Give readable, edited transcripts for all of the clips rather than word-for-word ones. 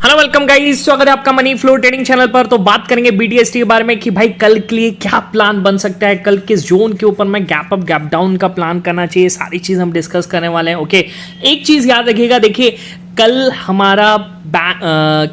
Hello welcome guys, स्वागत है आपका मनी फ्लो ट्रेडिंग चैनल पर। तो बात करेंगे बीटीएसटी के बारे में कि भाई कल के लिए क्या प्लान बन सकता है, कल किस जोन के ऊपर में गैप अप गैप डाउन का प्लान करना चाहिए, सारी चीज हम डिस्कस करने वाले हैं। ओके, एक चीज याद रखिएगा, देखिए कल हमारा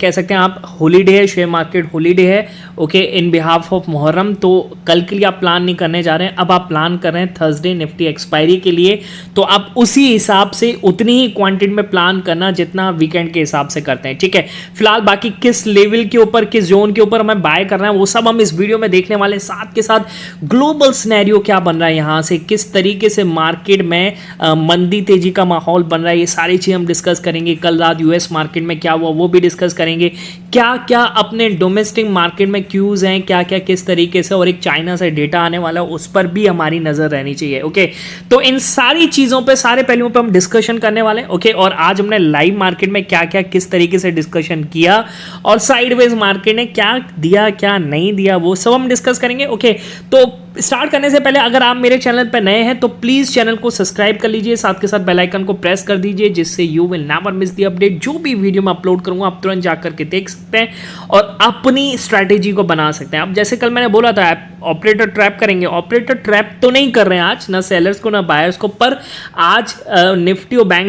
कह सकते हैं आप हॉलीडे है, शेयर मार्केट हॉलीडे है। Okay, in behalf of Muharram. तो कल के लिए आप प्लान नहीं करने जा रहे हैं, अब आप प्लान कर रहे हैं थर्सडे निफ्टी एक्सपायरी के लिए। तो आप उसी हिसाब से उतनी ही क्वांटिटी में प्लान करना जितना वीकेंड के हिसाब से करते हैं, ठीक है। फिलहाल बाकी किस लेवल के ऊपर, किस जोन के ऊपर हमें बाय करना है, वो सब हम इस वीडियो में देखने वाले हैं। साथ के साथ ग्लोबल सिनेरियो क्या बन रहा है, यहाँ से किस तरीके से मार्केट में मंदी तेजी का माहौल बन रहा है, ये सारी चीज़ हम डिस्कस करेंगे। कल रात यूएस मार्केट में क्या हुआ वो भी डिस्कस करेंगे। क्या क्या अपने डोमेस्टिक मार्केट में क्यूज हैं, क्या क्या किस तरीके से, और एक चाइना से डेटा आने वाला है उस पर भी हमारी नजर रहनी चाहिए। ओके, तो इन सारी चीजों पे, सारे पहलुओं पे हम डिस्कशन करने वाले हैं। ओके, और आज हमने लाइव मार्केट में क्या क्या किस तरीके से डिस्कशन किया और साइडवेज मार्केट ने क्या दिया क्या नहीं दिया, वो सब हम डिस्कस करेंगे। ओके, तो स्टार्ट करने से पहले अगर आप मेरे चैनल पर नए हैं तो प्लीज चैनल को सब्सक्राइब कर लीजिए, साथ के साथ बेल आइकन को प्रेस कर दीजिए, जिससे you will never miss the update. जो भी वीडियो मैं अपलोड करूंगा आप तुरंत जाकर के देख सकते हैं और अपनी स्ट्रैटेजी को बना सकते हैं। अब जैसे कल मैंने बोला था ऑपरेटर ट्रैप करेंगे, ऑपरेटर ट्रैप तो नहीं कर रहे हैं आज, ना सेलर्स को ना बायर्स को, पर आज निफ्टी और बैंक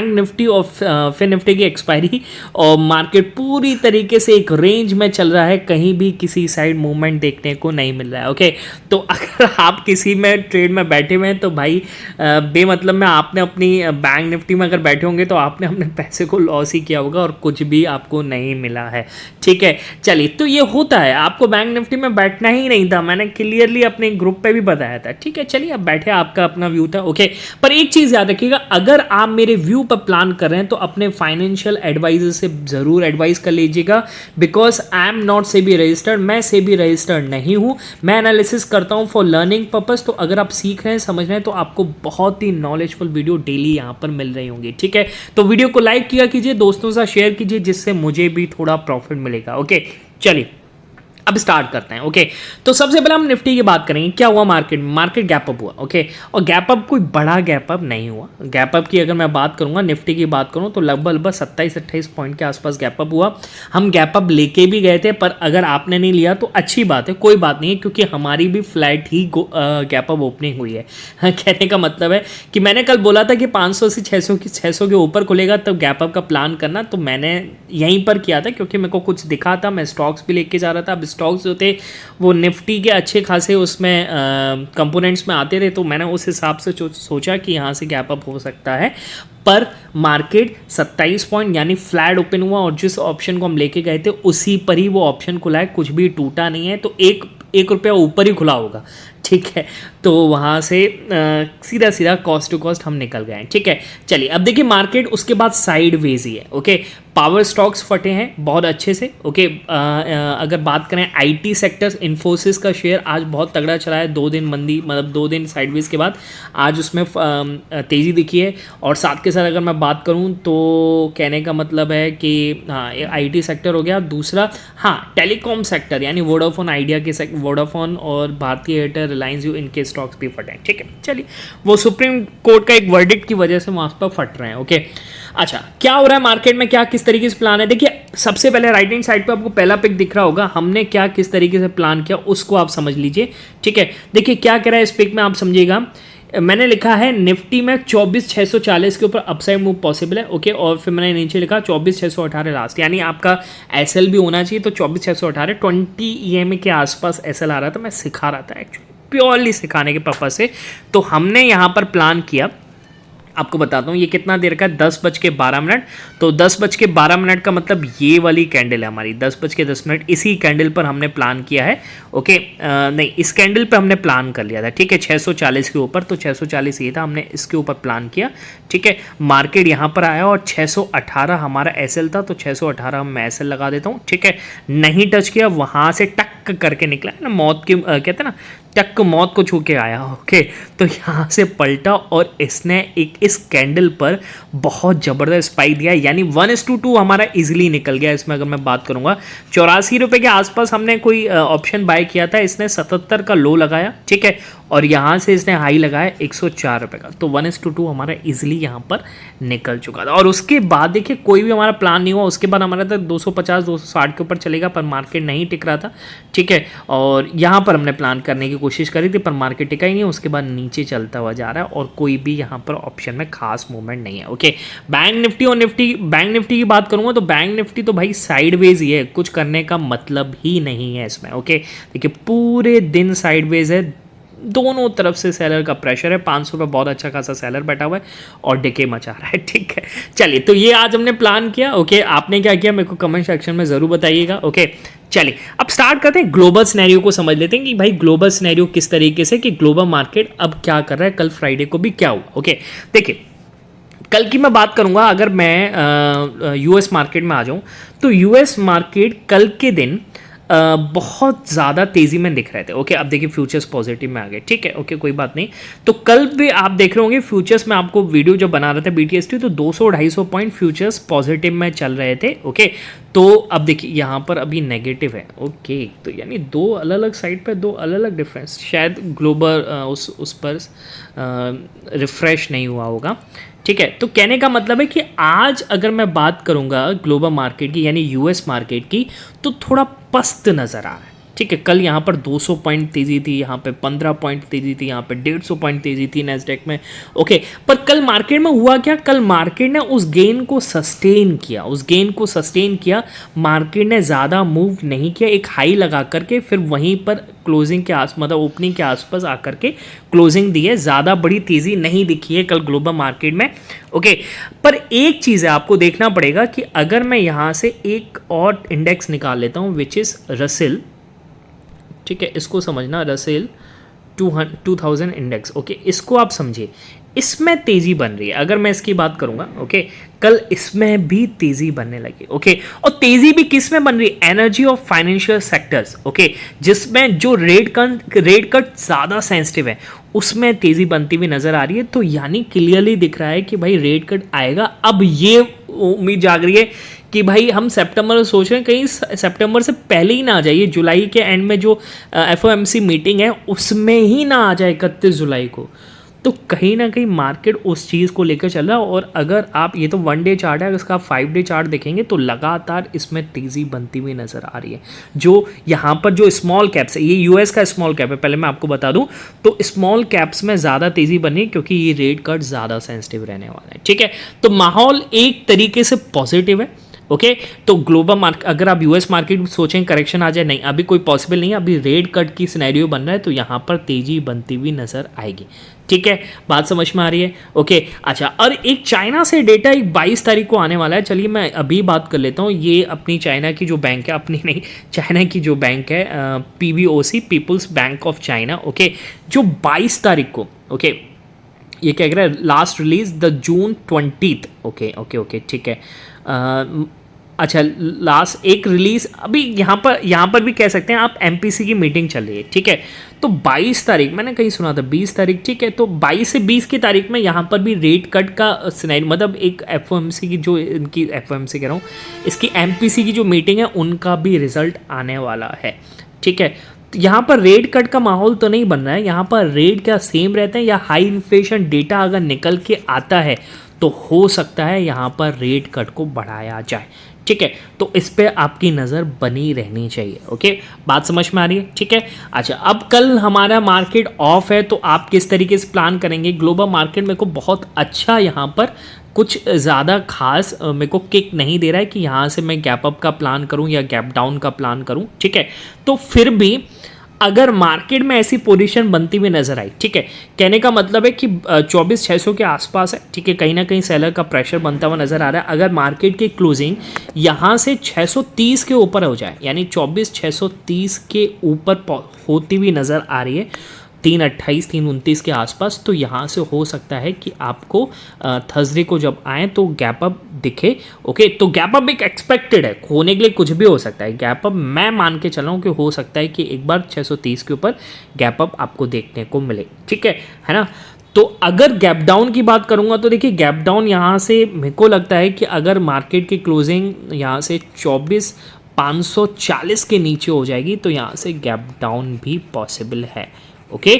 निफ्टी और फिर निफ्टी की एक्सपायरी और मार्केट पूरी तरीके से एक रेंज में चल रहा है, कहीं भी किसी साइड मूवमेंट देखने को नहीं मिल रहा है। ओके, तो अगर आप किसी में ट्रेड में बैठे हुए हैं तो भाई बेमतलब में आपने अपनी बैंक निफ्टी में अगर बैठे होंगे तो आपने अपने पैसे को लॉस ही किया होगा और कुछ भी आपको नहीं मिला है, ठीक है। चलिए, तो ये होता है, आपको बैंक निफ्टी में बैठना ही नहीं था, मैंने क्लियरली अपने ग्रुप पे भी बताया था, ठीक है। चलिए, अब बैठे, आपका अपना व्यू था। ओके, पर एक चीज याद रखिएगा, अगर आप मेरे व्यू पर प्लान कर रहे हैं तो अपने फाइनेंशियल एडवाइजर से जरूर एडवाइस कर लीजिएगा, because I am not SEBI registered, मैं सेबी रजिस्टर्ड नहीं हूं, मैं एनालिसिस करता हूं फॉर लर्निंग पर्पस। तो अगर आप सीख रहे हैं, समझ रहे हैं, तो आपको बहुत ही नॉलेजफुल वीडियो डेली यहां पर मिल रही होंगी, ठीक है। तो वीडियो को लाइक किया कीजिए, दोस्तों से शेयर कीजिए, जिससे मुझे भी थोड़ा प्रॉफिट मिलेगा। ओके, चलिए अब स्टार्ट करते हैं। ओके, तो सबसे पहले हम निफ्टी की बात करेंगे। क्या हुआ मार्केट में, मार्केट गैप अप हुआ। ओके, और गैप अप कोई बड़ा गैप अप नहीं हुआ। गैप अप की अगर मैं बात करूंगा, निफ्टी की बात करूं तो लगभग 27-28 पॉइंट के आसपास गैप अप हुआ। हम गैप अप लेके भी गए थे, पर अगर आपने नहीं लिया तो अच्छी बात है, कोई बात नहीं है, क्योंकि हमारी भी फ्लैट ही गैप अप ओपनिंग हुई है। कहने का मतलब है कि मैंने कल बोला था कि 500 से 600 के ऊपर खुलेगा तब गैप अप का प्लान करना, तो मैंने यहीं पर किया था क्योंकि मेरे को कुछ दिखा था, मैं स्टॉक्स भी लेके जा रहा था। अब स्टॉक्स जो थे वो निफ्टी के अच्छे खासे उसमें कंपोनेंट्स में आते थे, तो मैंने उस हिसाब से सोचा कि यहाँ से गैप अप हो सकता है। पर मार्केट 27 पॉइंट यानी फ्लैट ओपन हुआ और जिस ऑप्शन को हम लेके गए थे उसी पर ही वो ऑप्शन खुला है, कुछ भी टूटा नहीं है। तो एक रुपया ऊपर ही खुला होगा, ठीक है। तो वहाँ से सीधा सीधा कॉस्ट टू कॉस्ट हम निकल गए हैं, ठीक है। चलिए, अब देखिए मार्केट उसके बाद साइड वेज ही है। ओके, पावर स्टॉक्स फटे हैं बहुत अच्छे से। ओके, अगर बात करें आईटी सेक्टर्स, इन्फोसिस का शेयर आज बहुत तगड़ा चला है, 2 दिन मंदी, मतलब 2 दिन साइडवेज के बाद आज उसमें तेज़ी दिखी है। और साथ के साथ अगर मैं बात करूं तो कहने का मतलब है कि हाँ, आईटी सेक्टर हो गया। दूसरा, हाँ, टेलीकॉम सेक्टर यानी वोडाफोन आइडिया के वोडाफोन और भारतीय एयरटेल, रिलायंस, इनके स्टॉक्स भी फटे हैं, ठीक है। चलिए, वो सुप्रीम कोर्ट का एक वर्डिक्ट की वजह से वहाँ पर फट रहे हैं। ओके, अच्छा, क्या हो रहा है मार्केट में, क्या किस तरीके से प्लान है। देखिए, सबसे पहले राइट हैंड साइड पे आपको पहला पिक दिख रहा होगा, हमने क्या किस तरीके से प्लान किया उसको आप समझ लीजिए, ठीक है। देखिए क्या कह रहा है इस पिक में, आप समझिएगा। मैंने लिखा है निफ्टी में 24,640 के ऊपर अपसाइड मूव पॉसिबल है। ओके, और फिर मैंने नीचे लिखा 24,618 लास्ट, यानी आपका एसएल भी होना चाहिए। तो 24,618 20 ईएमए के आसपास एसएल आ रहा था, मैं सिखा रहा था एक्चुअली, प्योरली सिखाने के पर्पज से। तो हमने यहाँ पर प्लान किया, आपको बताता हूँ ये कितना देर का है, 10:12। तो 10:12 का मतलब ये वाली कैंडल है हमारी, 10:10, इसी कैंडल पर हमने प्लान किया है। ओके, नहीं, इस कैंडल पर हमने प्लान कर लिया था, ठीक है, 640 के ऊपर। तो 640 ये था, हमने इसके ऊपर प्लान किया, ठीक है। मार्केट यहाँ पर आया और 618 हमारा एसएल था, तो 618 मैं एसएल लगा देता हूँ, ठीक है। नहीं टच किया, वहाँ से टक करके निकला है ना, मौत की कहते हैं ना, टक मौत को छू के आया। ओके, तो यहाँ से पलटा और इसने इस कैंडल पर बहुत ज़बरदस्त स्पाइक दिया, यानी 1:2 हमारा इजीली निकल गया। इसमें अगर मैं बात करूँगा 84 रुपये के आसपास हमने कोई ऑप्शन बाय किया था, इसने 77 का लो लगाया, ठीक है, और यहाँ से इसने हाई लगाया 104 रुपये का, तो 1:2 हमारा इजीली यहाँ पर निकल चुका था। और उसके बाद देखिए कोई भी हमारा प्लान नहीं हुआ, उसके बाद हमारा था 250 260 के ऊपर चलेगा, पर मार्केट नहीं टिक रहा था, ठीक है, और यहाँ पर हमने प्लान करने की कोशिश करी थी पर मार्केट टिका ही नहीं, उसके बाद नीचे चलता हुआ जा रहा है और कोई भी यहाँ पर ऑप्शन में खास मूवमेंट नहीं है। ओके, बैंक निफ्टी और बैंक निफ्टी की बात करूँगा तो बैंक निफ्टी तो भाई साइडवेज ही है, कुछ करने का मतलब ही नहीं है इसमें। ओके, देखिए पूरे दिन साइडवेज है, दोनों तरफ से सेलर का प्रेशर है, 500 रुपये बहुत अच्छा खासा सेलर बैठा हुआ है और डिके मचा रहा है, ठीक है। चलिए, तो ये आज हमने प्लान किया। ओके, आपने क्या किया मेरे को कमेंट सेक्शन में ज़रूर बताइएगा। ओके, चलिए अब स्टार्ट करते हैं, ग्लोबल सिनेरियो को समझ लेते हैं कि भाई ग्लोबल सिनेरियो किस तरीके से, कि ग्लोबल मार्केट अब क्या कर रहा है, कल फ्राइडे को भी क्या हुआ। ओके, देखिए कल की मैं बात करूंगा, अगर मैं यूएस मार्केट में आ जाऊं तो यूएस मार्केट कल के दिन बहुत ज़्यादा तेज़ी में दिख रहे थे। ओके, अब देखिए फ्यूचर्स पॉजिटिव में आ गए, ठीक है। ओके, कोई बात नहीं। तो कल भी आप देख रहे होंगे फ्यूचर्स में, आपको वीडियो जब बना रहे थे BTST तो 200-250 पॉइंट फ्यूचर्स पॉजिटिव में चल रहे थे। ओके, तो अब देखिए यहाँ पर अभी नेगेटिव है। ओके, तो यानी दो अलग अलग साइड पे दो अलग अलग डिफरेंस, शायद ग्लोबल उस पर रिफ्रेश नहीं हुआ होगा, ठीक है। तो कहने का मतलब है कि आज अगर मैं बात करूंगा ग्लोबल मार्केट की यानी यूएस मार्केट की, तो थोड़ा पस्त नज़र आ रहा है, ठीक है। कल यहाँ पर 200 पॉइंट तेज़ी थी, यहाँ पे 15 पॉइंट तेज़ी थी, यहाँ पे 150 पॉइंट तेज़ी थी नैस्डैक में। ओके, पर कल मार्केट में हुआ क्या, कल मार्केट ने उस गेन को सस्टेन किया, मार्केट ने ज़्यादा मूव नहीं किया, एक हाई लगा करके फिर वहीं पर क्लोजिंग के मतलब ओपनिंग के आसपास आकर के क्लोजिंग दी है, ज़्यादा बड़ी तेज़ी नहीं दिखी है कल ग्लोबल मार्केट में। ओके, पर एक चीज़ है आपको देखना पड़ेगा कि अगर मैं यहाँ से एक और इंडेक्स निकाल लेता हूँ विच इज़ रसेल, ठीक है, इसको समझना, रसेल 2000 इंडेक्स। ओके, इसको आप समझिए, इसमें तेज़ी बन रही है। अगर मैं इसकी बात करूंगा, ओके, कल इसमें भी तेज़ी बनने लगी। ओके, और तेज़ी भी किस में बन रही है, एनर्जी और फाइनेंशियल सेक्टर्स। ओके, जिसमें जो रेट कट ज़्यादा सेंसिटिव है उसमें तेज़ी बनती हुई नज़र आ रही है। तो यानी क्लियरली दिख रहा है कि भाई रेट कट आएगा। अब ये उम्मीद जाग रही है कि भाई हम सितंबर में सोच रहे हैं कहीं सितंबर से पहले ही ना आ जाइए, जुलाई के एंड में जो FOMC मीटिंग है उसमें ही ना आ जाए 31 जुलाई को। तो कहीं ना कहीं मार्केट उस चीज़ को लेकर चल रहा है। और अगर आप, ये तो 1 डे चार्ट है, अगर इसका 5 डे चार्ट देखेंगे तो लगातार इसमें तेज़ी बनती हुई नज़र आ रही है। जो यहाँ पर जो स्मॉल कैप्स है, ये यूएस का स्मॉल कैप है, पहले मैं आपको बता दूँ, तो स्मॉल कैप्स में ज़्यादा तेज़ी बनी है क्योंकि ये रेट कट ज़्यादा सेंसिटिव रहने वाला है, ठीक है। तो माहौल एक तरीके से पॉजिटिव है। ओके, तो ग्लोबल मार्केट, अगर आप यूएस मार्केट सोचें करेक्शन आ जाए, नहीं, अभी कोई पॉसिबल नहीं है, अभी रेट कट की सिनेरियो बन रहा है, तो यहाँ पर तेज़ी बनती हुई नज़र आएगी, ठीक है। बात समझ में आ रही है। ओके, अच्छा, और एक चाइना से डेटा एक 22 तारीख को आने वाला है। चलिए मैं अभी बात कर लेता हूँ। ये अपनी चाइना की जो बैंक है, अपनी नहीं, चाइना की जो बैंक है, PBOC, People's Bank of China. Okay, जो 22 तारीख को, ओके, ये क्या कह रहा है, last release the June 20। Okay, ठीक है। अच्छा, लास्ट एक रिलीज अभी यहाँ पर भी कह सकते हैं आप, MPC की मीटिंग चल रही है, ठीक है। तो 22 तारीख, मैंने कहीं सुना था 20 तारीख, ठीक है। तो 22 से 20 की तारीख में यहाँ पर भी रेट कट का सिनेरियो, मतलब एक FOMC की जो, इनकी FOMC कह रहा हूँ, इसकी MPC की जो मीटिंग है उनका भी रिजल्ट आने वाला है, ठीक है। यहाँ पर रेट कट का माहौल तो नहीं बन रहा है, यहाँ पर रेट क्या सेम रहते हैं, या हाई इन्फ्लेशन डेटा अगर निकल के आता है तो हो सकता है यहाँ पर रेट कट को बढ़ाया जाए, ठीक है। तो इस पे आपकी नज़र बनी रहनी चाहिए। ओके, बात समझ में आ रही है, ठीक है। अच्छा, अब कल हमारा मार्केट ऑफ है, तो आप किस तरीके से प्लान करेंगे ग्लोबल मार्केट? मेरे को बहुत अच्छा यहाँ पर कुछ ज़्यादा खास मेरे को किक नहीं दे रहा है कि यहाँ से मैं गैप अप का प्लान करूँ या गैप डाउन का प्लान करूँ, ठीक है। तो फिर भी अगर मार्केट में ऐसी पोजीशन बनती हुई नजर आई, ठीक है, कहने का मतलब है कि 24,600 के आसपास है, ठीक है, कहीं ना कहीं सेलर का प्रेशर बनता हुआ नजर आ रहा है। अगर मार्केट की क्लोजिंग यहाँ से 630 के ऊपर हो जाए, यानी 24,630 के ऊपर होती हुई नजर आ रही है, 3.28 3.29 के आसपास, तो यहाँ से हो सकता है कि आपको थर्सडे को जब आए तो गैप अप दिखे। ओके, तो गैप अप एक एक्सपेक्टेड है, होने के लिए कुछ भी हो सकता है। गैप अप मैं मान के चला हूँ कि हो सकता है कि एक बार 630 के ऊपर गैप अप आपको देखने को मिले, ठीक है ना। तो अगर गैप डाउन की बात करूंगा तो देखिए गैप डाउन यहाँ से मेरे को लगता है कि अगर मार्केट की क्लोजिंग यहाँ से 24,540 के नीचे हो जाएगी तो यहाँ से गैप डाउन भी पॉसिबल है। ओके,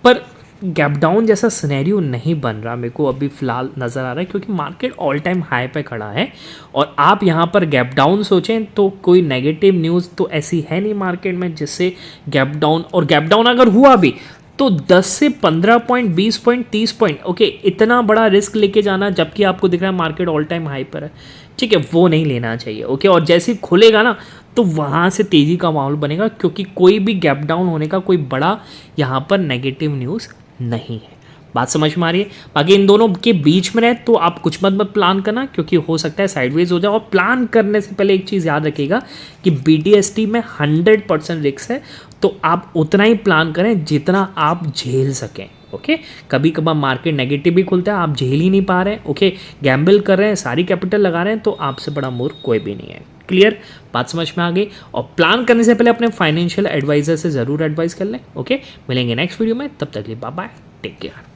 पर गैप डाउन जैसा सिनेरियो नहीं बन रहा मेरे को अभी फ़िलहाल नज़र आ रहा है, क्योंकि मार्केट ऑल टाइम हाई पे खड़ा है और आप यहाँ पर गैप डाउन सोचें तो कोई नेगेटिव न्यूज़ तो ऐसी है नहीं मार्केट में जिससे गैप डाउन, और गैप डाउन अगर हुआ भी तो 10 से 15 पॉइंट, 20 पॉइंट, 30 पॉइंट, ओके, इतना बड़ा रिस्क लेके जाना जबकि आपको दिख रहा है मार्केट ऑल टाइम हाई पर है, ठीक है, वो नहीं लेना चाहिए। ओके, और जैसे ही खुलेगा ना तो वहाँ से तेज़ी का माहौल बनेगा, क्योंकि कोई भी गैप डाउन होने का कोई बड़ा यहाँ पर नेगेटिव न्यूज़ नहीं है। बात समझ में आ रही है? बाकी इन दोनों के बीच में रहे तो आप कुछ मत प्लान करना, क्योंकि हो सकता है साइडवेज हो जाए। और प्लान करने से पहले एक चीज़ याद रखिएगा कि BTST में 100% रिस्क है, तो आप उतना ही प्लान करें जितना आप झेल सकें। ओके, कभी कभार मार्केट नेगेटिव भी खुलता है, आप झेल ही नहीं पा रहे हैं, ओके, गैम्बल कर रहे हैं, सारी कैपिटल लगा रहे हैं, तो आपसे बड़ा मूर्ख कोई भी नहीं है। क्लियर, बात समझ में आ गई? और प्लान करने से पहले अपने फाइनेंशियल एडवाइजर से ज़रूर एडवाइस कर लें। ओके, मिलेंगे नेक्स्ट वीडियो में, तब तक के लिए बाय बाय, टेक केयर।